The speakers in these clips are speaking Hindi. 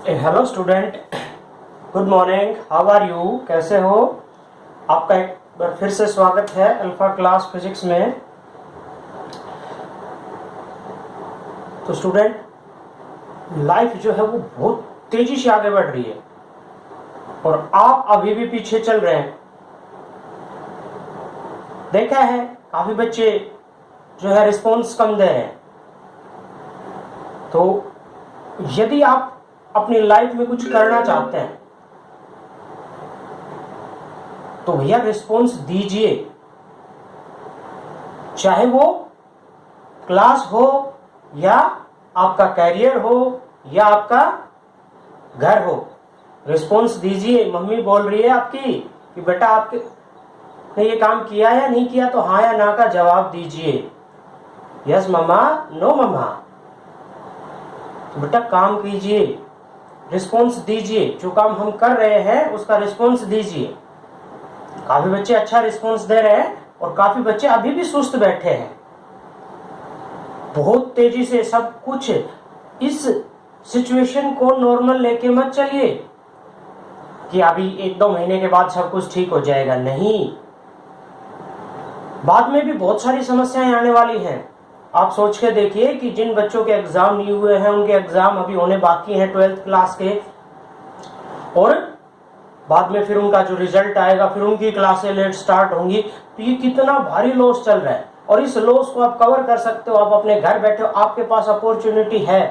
Hello student, good morning, how are you? कैसे हो? आपका एक बार फिर से स्वागत है अल्फा क्लास फिजिक्स में। तो स्टूडेंट, लाइफ जो है वो बहुत तेजी से आगे बढ़ रही है और आप अभी भी पीछे चल रहे हैं। देखा है काफी बच्चे जो है रिस्पॉन्स कम दे रहे हैं। तो यदि आप अपनी लाइफ में कुछ करना चाहते हैं तो भैया रिस्पॉन्स दीजिए, चाहे वो क्लास हो या आपका कैरियर हो या आपका घर हो। रिस्पॉन्स दीजिए। मम्मी बोल रही है आपकी कि बेटा आपके ने ये काम किया या नहीं किया, तो हाँ या ना का जवाब दीजिए। यस मम्मा, नो मम्मा। तो बेटा काम कीजिए, रिस्पॉन्स दीजिए। जो काम हम कर रहे हैं उसका रिस्पॉन्स दीजिए। काफी बच्चे अच्छा रिस्पॉन्स दे रहे हैं और काफी बच्चे अभी भी सुस्त बैठे हैं। बहुत तेजी से सब कुछ, इस सिचुएशन को नॉर्मल लेके मत चलिए कि अभी 1-2 महीने के बाद सब कुछ ठीक हो जाएगा। नहीं, बाद में भी बहुत सारी समस्याएं आने वाली हैं। आप सोच के देखिए कि जिन बच्चों के एग्जाम नहीं हुए हैं उनके एग्जाम अभी होने बाकी हैं 12th क्लास के, और बाद में फिर उनका जो रिजल्ट आएगा फिर उनकी क्लासें लेट स्टार्ट होंगी। तो ये कितना भारी लॉस चल रहा है और इस लॉस को आप कवर कर सकते हो। आप अपने घर बैठे हो, आपके पास अपॉर्चुनिटी है।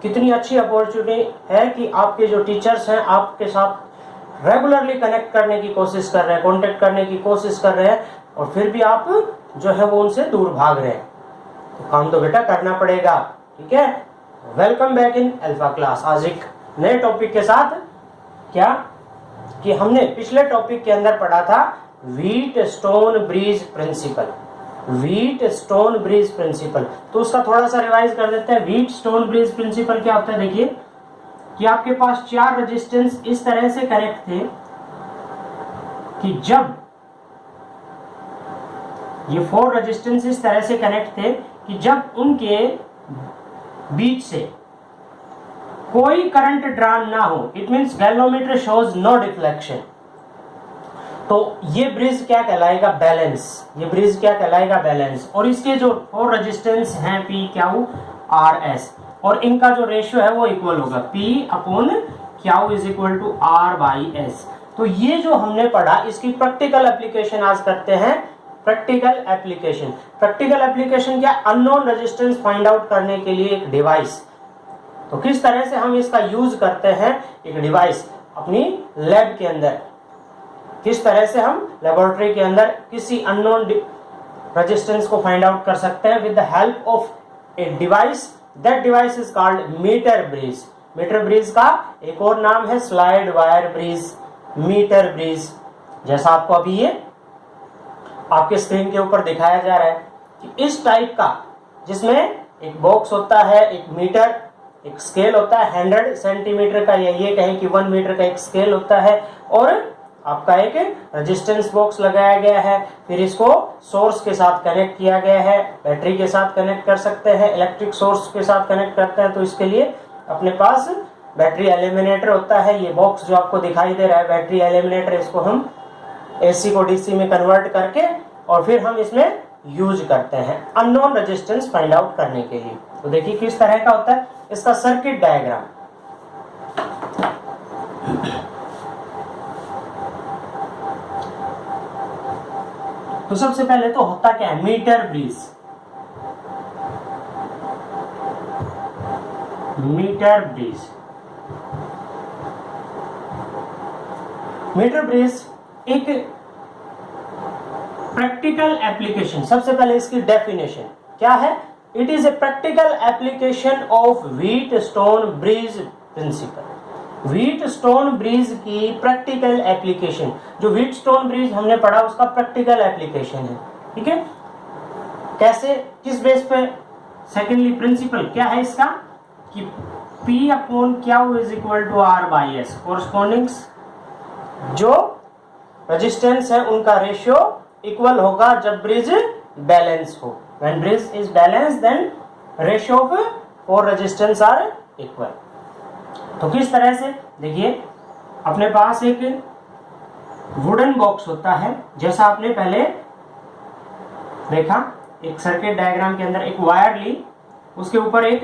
कितनी अच्छी अपॉर्चुनिटी है कि आपके जो टीचर्स हैं आपके साथ रेगुलरली कनेक्ट करने की कोशिश कर रहे हैं, कॉन्टेक्ट करने की कोशिश कर रहे हैं, और फिर भी आप जो है वो उनसे दूर भाग रहे हैं। तो काम तो बेटा करना पड़ेगा। ठीक है, welcome back in alpha class. आज एक नए टॉपिक के साथ, क्या कि हमने पिछले टॉपिक के अंदर पढ़ा था Wheatstone bridge principle. Wheatstone bridge principle, तो उसका थोड़ा सा रिवाइज कर देते हैं। व्हीटस्टोन ब्रिज प्रिंसिपल क्या होता है? देखिए कि आपके पास 4 रेजिस्टेंस इस तरह से कनेक्ट थे कि जब ये 4 रेजिस्टेंस इस तरह से कनेक्ट थे कि जब उनके बीच से कोई करंट ड्रा ना हो, it means galvanometer shows no deflection, तो ये ब्रिज क्या कहलाएगा? बैलेंस। ये ब्रिज क्या कहलाएगा? बैलेंस। और इसके जो 4 रेजिस्टेंस हैं P, Q, R, S, और इनका जो रेशियो है वो इक्वल होगा P/Q is equal to R/S। तो ये जो हमने पढ़ा इसकी प्रैक्टिकल एप्लीकेशन आज करते हैं। प्रैक्टिकल एप्लीकेशन क्या? अननोन रेजिस्टेंस फाइंड आउट करने के लिए एक डिवाइस। तो किस तरह से हम इसका यूज करते हैं, एक डिवाइस अपनी लैब के अंदर, किस तरह से हम लेबोरेटरी के अंदर किसी अननोन रेजिस्टेंस को फाइंड आउट कर सकते हैं with the help of a device. That device is called metre bridge. Metre bridge का एक और नाम है slide wire bridge, metre bridge. जैसा आपको अभी ये आपके स्क्रीन के ऊपर दिखाया जा रहा है कि इस टाइप का, जिसमें एक बॉक्स होता है, एक मीटर, एक स्केल होता है 100 सेंटीमीटर का, या ये कहें कि 1 मीटर का एक स्केल होता है, और आपका एक रेजिस्टेंस बॉक्स लगाया गया है। फिर इसको सोर्स के साथ कनेक्ट किया गया है, बैटरी के साथ कनेक्ट कर सकते हैं, इलेक्ट्रिक सोर्स के साथ कनेक्ट करते हैं। तो इसके लिए अपने पास बैटरी एलिमिनेटर होता है। ये बॉक्स जो आपको दिखाई दे रहा है बैटरी एलिमिनेटर, इसको हम AC को DC में कन्वर्ट करके और फिर हम इसमें यूज करते हैं अननोन रेजिस्टेंस फाइंड आउट करने के लिए। तो देखिए किस तरह का होता है इसका सर्किट डायग्राम। तो सबसे पहले तो होता क्या है? Metre bridge. Metre bridge, metre bridge एक प्रैक्टिकल एप्लीकेशन। सबसे पहले इसकी डेफिनेशन क्या है? It is a practical application of Wheatstone bridge principle. Wheatstone bridge की प्रैक्टिकल एप्लीकेशन, जो व्हीटस्टोन ब्रिज हमने पढ़ा उसका प्रैक्टिकल एप्लीकेशन है। ठीक है, कैसे, किस बेस पे? सेकेंडली प्रिंसिपल क्या है इसका कि P/Q is equal to R/S। कोरस्पॉन्डिंग्स जो रेजिस्टेंस है उनका रेशियो इक्वल होगा जब ब्रिज बैलेंस हो। When bridge is balanced, then ratio of 4 resistance are equal. तो किस तरह से, देखिए अपने पास एक वुडन बॉक्स होता है, जैसा आपने पहले देखा, एक सर्किट डायग्राम के अंदर एक वायर ली, उसके ऊपर एक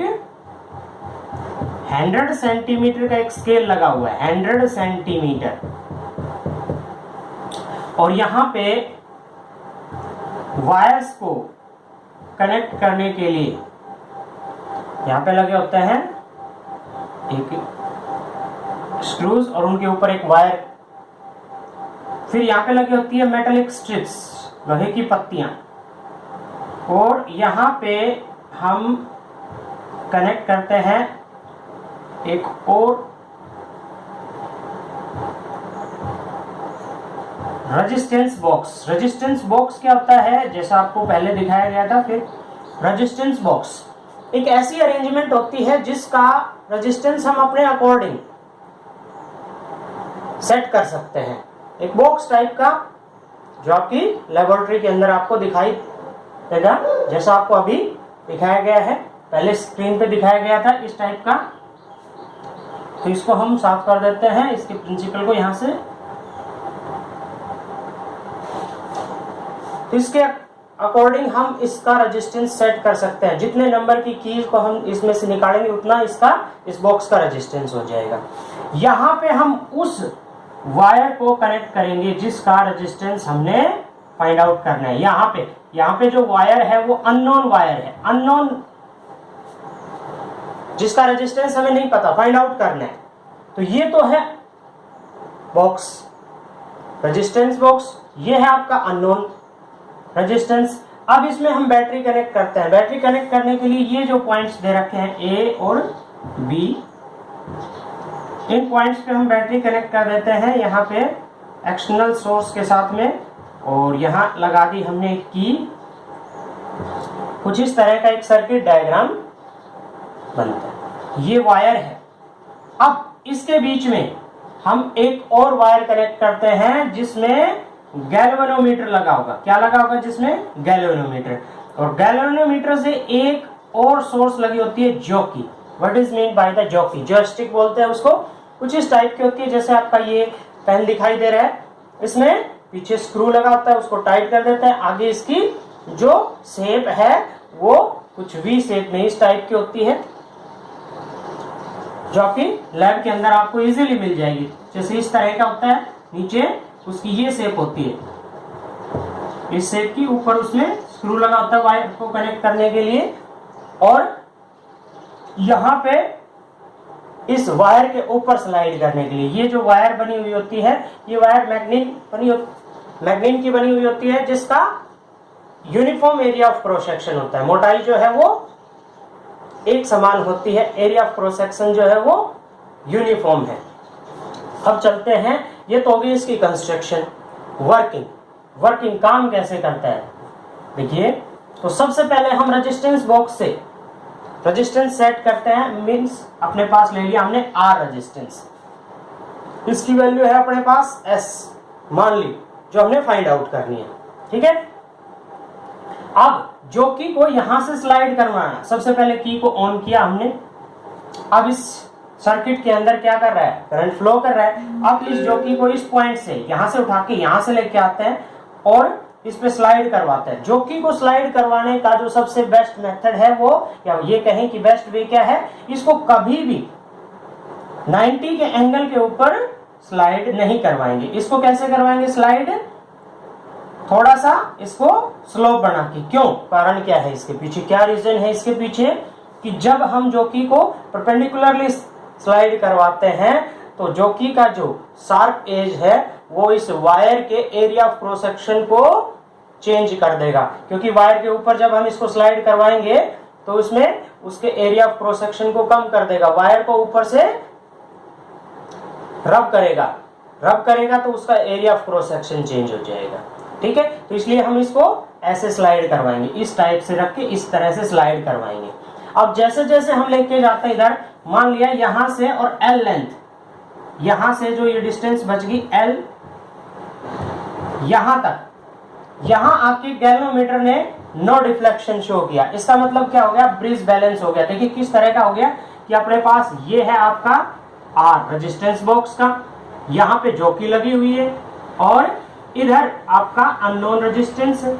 100 सेंटीमीटर का एक स्केल लगा हुआ है, 100 सेंटीमीटर, और यहां पे वायर्स को कनेक्ट करने के लिए यहां पे लगे होते हैं एक स्क्रूज और उनके ऊपर एक वायर, फिर यहाँ पे लगी होती है मेटालिक स्ट्रिप्स, लोहे की पत्तियां, और यहाँ पे हम कनेक्ट करते हैं एक और रेजिस्टेंस बॉक्स। रेजिस्टेंस बॉक्स क्या होता है, जैसा आपको पहले दिखाया गया था, फिर रेजिस्टेंस बॉक्स एक ऐसी अरेंजमेंट होती है जिसका रेजिस्टेंस हम अपने अकॉर्डिंग सेट कर सकते हैं। एक बॉक्स टाइप का जो आपकी लेबोरेटरी के अंदर आपको दिखाई देगा, जैसा आपको अभी दिखाया गया है, पहले स्क्रीन पे दिखाया गया था इस टाइप का। तो इसको हम साफ कर देते हैं, इसके प्रिंसिपल को यहां से। तो इसके अकॉर्डिंग हम इसका रेजिस्टेंस सेट कर सकते हैं, जितने नंबर की कीज को हम इसमें से निकालेंगे उतना इसका, इस बॉक्स का रेजिस्टेंस हो जाएगा। यहां पे हम उस वायर को कनेक्ट करेंगे जिसका रेजिस्टेंस हमने फाइंड आउट करना है। यहाँ पे जो वायर है वो अननोन वायर है, अननोन, जिसका रेजिस्टेंस हमें नहीं पता, फाइंड आउट करना है। तो ये तो है बॉक्स, रेजिस्टेंस बॉक्स, ये है आपका अननोन रेजिस्टेंस। अब इसमें हम बैटरी कनेक्ट करते हैं। बैटरी कनेक्ट करने के लिए ये जो पॉइंट्स दे रखे हैं ए और बी, इन पॉइंट्स पे हम बैटरी कनेक्ट कर देते हैं यहाँ पे एक्सटर्नल सोर्स के साथ में, और यहाँ लगा दी हमने एक की। कुछ इस तरह का एक सर्किट डायग्राम बनता है। ये वायर है। अब इसके बीच में हम एक और वायर कनेक्ट करते हैं जिसमें गैल्वेनोमीटर लगा होगा। क्या लगा होगा जिसमें? गैल्वेनोमीटर। और गैल्वेनोमीटर से एक और सोर्स लगी होती है jockey. What is mean by the jockey? Joystick बोलते हैं उसको। कुछ इस टाइप की होती है, जैसे आपका ये पेन दिखाई दे रहा है, इसमें पीछे स्क्रू लगा होता है, उसको टाइट कर देते हैं। आगे इसकी जो शेप है वो कुछ वी शेप में इस टाइप की होती है, जो कि लैब के अंदर आपको इजीली मिल जाएगी। जैसे इस तरह का होता है, नीचे उसकी ये शेप होती है, इस शेप की, ऊपर उसमें स्क्रू लगा होता है वायर को कनेक्ट करने के लिए। और यहां पे इस वायर के ऊपर स्लाइड करने के लिए ये जो वायर बनी हुई होती है, ये वायर मैग्नीन की बनी हुई होती है, जिसका uniform area of cross section होता है। मोटाई जो है वो एक समान होती है, एरिया ऑफ क्रॉस सेक्शन जो है वो यूनिफॉर्म है। अब चलते हैं, ये तो होगी इसकी कंस्ट्रक्शन। वर्किंग काम कैसे करता है देखिए। तो सबसे पहले हम रेजिस्टेंस बॉक्स से रेजिस्टेंस सेट करते हैं। मींस अपने पास ले लिया हमने आर रेजिस्टेंस, इसकी वैल्यू है अपने पास एस मान ली, जो हमने फाइंड आउट करनी है। ठीक है। अब जो की को यहां से स्लाइड करवाना, सबसे पहले की को ऑन किया हमने। अब इस सर्किट के अंदर क्या कर रहा है? करंट फ्लो कर रहा है। अब इस जॉकी को इस पॉइंट से यहां से उठा के यहां से लेके आते हैं और इस पे स्लाइड करवाते हैं। जॉकी को स्लाइड करवाने का जो सबसे बेस्ट मेथड है वो, या ये कहें कि बेस्ट वे क्या है, इसको कभी भी 90 के एंगल के ऊपर स्लाइड नहीं करवाएंगे। इसको कैसे करवाएंगे स्लाइड? थोड़ा सा इसको स्लोप बना के। क्यों? कारण क्या है इसके पीछे, क्या रीजन है इसके पीछे, कि जब हम जॉकी को परपेंडिकुलरली स्लाइड करवाते हैं तो जॉकी का जो शार्प एज है वो इस वायर के एरिया ऑफ क्रॉस सेक्शन को चेंज कर देगा। क्योंकि वायर के ऊपर जब हम इसको स्लाइड करवाएंगे तो उसमें उसके एरिया ऑफ क्रॉस सेक्शन को कम कर देगा। वायर को ऊपर से रब करेगा तो उसका area of cross section change हो जाएगा। ठीक है। तो इसलिए हम इसको ऐसे स्लाइड करवाएंगे, इस टाइप से रख के इस तरह से स्लाइड करवाएंगे। अब जैसे जैसे हम लेके जाते हैं इधर, मान लिया यहां से और एल लेंथ, यहां से जो ये डिस्टेंस बच गई एल, यहां तक, यहां आपके गैल्वेनोमीटर ने नो डिफ्लेक्शन शो किया। इसका मतलब क्या हो गया? ब्रिज बैलेंस हो गया। देखिए किस तरह का हो गया कि अपने पास ये है आपका R रेजिस्टेंस बॉक्स का, यहाँ पे जॉकी लगी हुई है और इधर आपका अननोन रेजिस्टेंस है,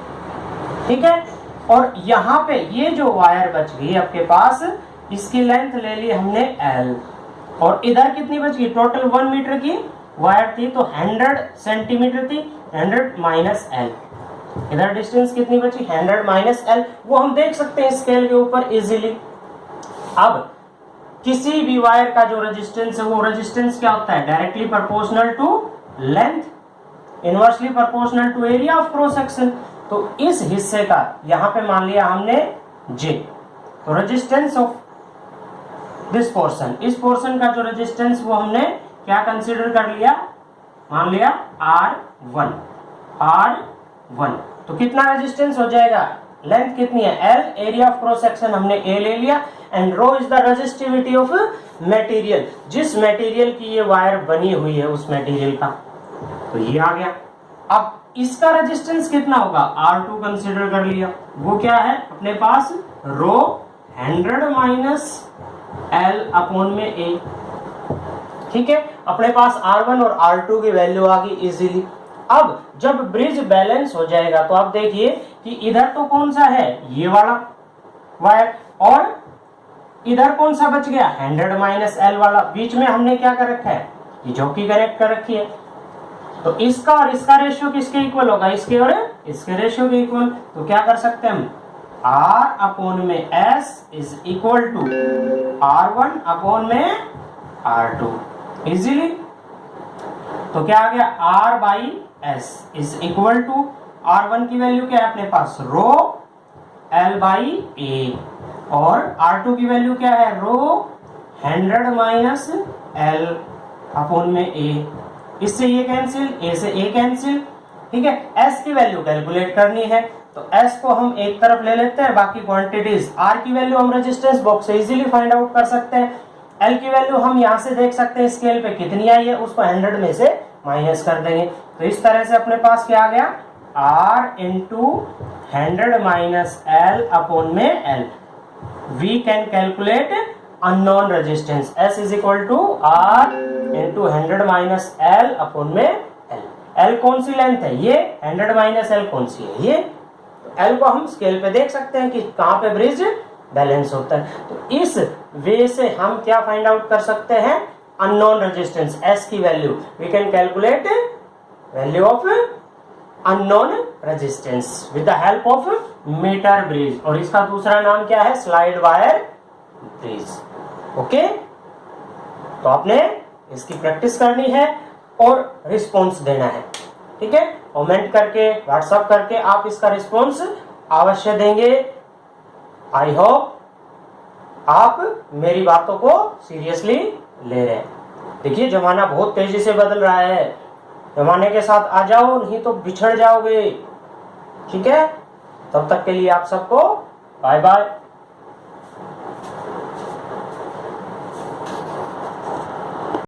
ठीक है। और यहाँ पे ये जो वायर बच गई आपके पास, इसकी लेंथ ले ली हमने L, और इधर कितनी बच गई, टोटल 1 मीटर की वायर थी तो 100 सेंटीमीटर थी, 100 माइनस L, इधर डिस्टेंस कितनी बची, 100 माइनस L, वो हम देख सकते हैं स्केल के ऊपर इजीली। अब किसी भी वायर का जो रेजिस्टेंस है, वो रेजिस्टेंस क्या होता है, directly proportional to length, inversely proportional to area of cross section. तो इस हिस्से का यहाँ पे मान लिया हमने J, तो रेजिस्टेंस ऑफ दिस पोर्शन, इस पोर्शन का जो रेजिस्टेंस वो हमने क्या कंसीडर कर लिया, मान लिया R1, R1। तो कितना रेजिस्टेंस हो जाएगा, लेंथ कितनी है L, area of cross section हमने A ले लिया, and rho is the resistivity of material, जिस मटेरियल की ये वायर बनी हुई है उस मटेरियल का, तो ये आ गया। अब इसका रेजिस्टेंस कितना होगा, R2 कंसीडर कर लिया, वो क्या है अपने पास, रो 100 माइनस L अपॉन में A, ठीक है। अपने पास R1 और R2 की वैल्यू आ गई इजीली। अब जब ब्रिज बैलेंस हो जाएगा तो आप देखिए कि इधर तो कौन सा है, ये वाला वायर, और इधर कौन सा बच गया, 100 माइनस L वाला, बीच में हमने क्या कर रखा है, ये जॉकी कनेक्ट कर रखी है। तो इसका और इसका रेशियो किसके इक्वल होगा, इसके और इसके रेशियो के इक्वल। तो क्या कर सकते हैं हम, R अपॉन में S is equal to R1 upon में R2 इजीली। तो क्या आ गया, R by S is equal to, R1 की वैल्यू क्या है अपने पास, रो L बाई A, और R2 की वैल्यू क्या है, रो 100 माइनस L अपॉन में A। इससे ये कैंसिल, A से A कैंसिल, ठीक है। S की वैल्यू कैलकुलेट करनी है तो S को हम एक तरफ ले लेते हैं, बाकी क्वांटिटीज, R की वैल्यू हम रेजिस्टेंस बॉक्स से इजीली फाइंड आउट कर सकते हैं, L की वैल्यू हम यहाँ से देख सकते हैं स्केल पे कितनी आई है, उसको 100 में से माइनस कर देंगे। तो इस तरह से अपने पास क्या आ गया, R into 100 minus L upon में L। We can calculate unknown resistance, S is equal to R into 100 minus L upon में L। L कौन सी लेंथ है, ये 100 माइनस L कौन सी है, ये। तो L को हम स्केल पे देख सकते हैं कि कहाँ पे ब्रिज बैलेंस होता है। तो इस वे से हम क्या फाइंड आउट कर सकते हैं, अननोन रेजिस्टेंस S की value, we can calculate value of unknown resistance with the help of metre bridge, और इसका दूसरा नाम क्या है, स्लाइड वायर ब्रिज। ओके, तो आपने इसकी प्रैक्टिस करनी है और रिस्पॉन्स देना है, ठीक है। कमेंट करके, व्हाट्सएप करके आप इसका रिस्पॉन्स अवश्य देंगे। आई होप आप मेरी बातों को सीरियसली ले रहे हैं। देखिए जमाना बहुत तेजी से बदल रहा है, जमाने के साथ आ जाओ, नहीं तो बिछड़ जाओगे, ठीक है। तब तक के लिए आप सबको बाय बाय।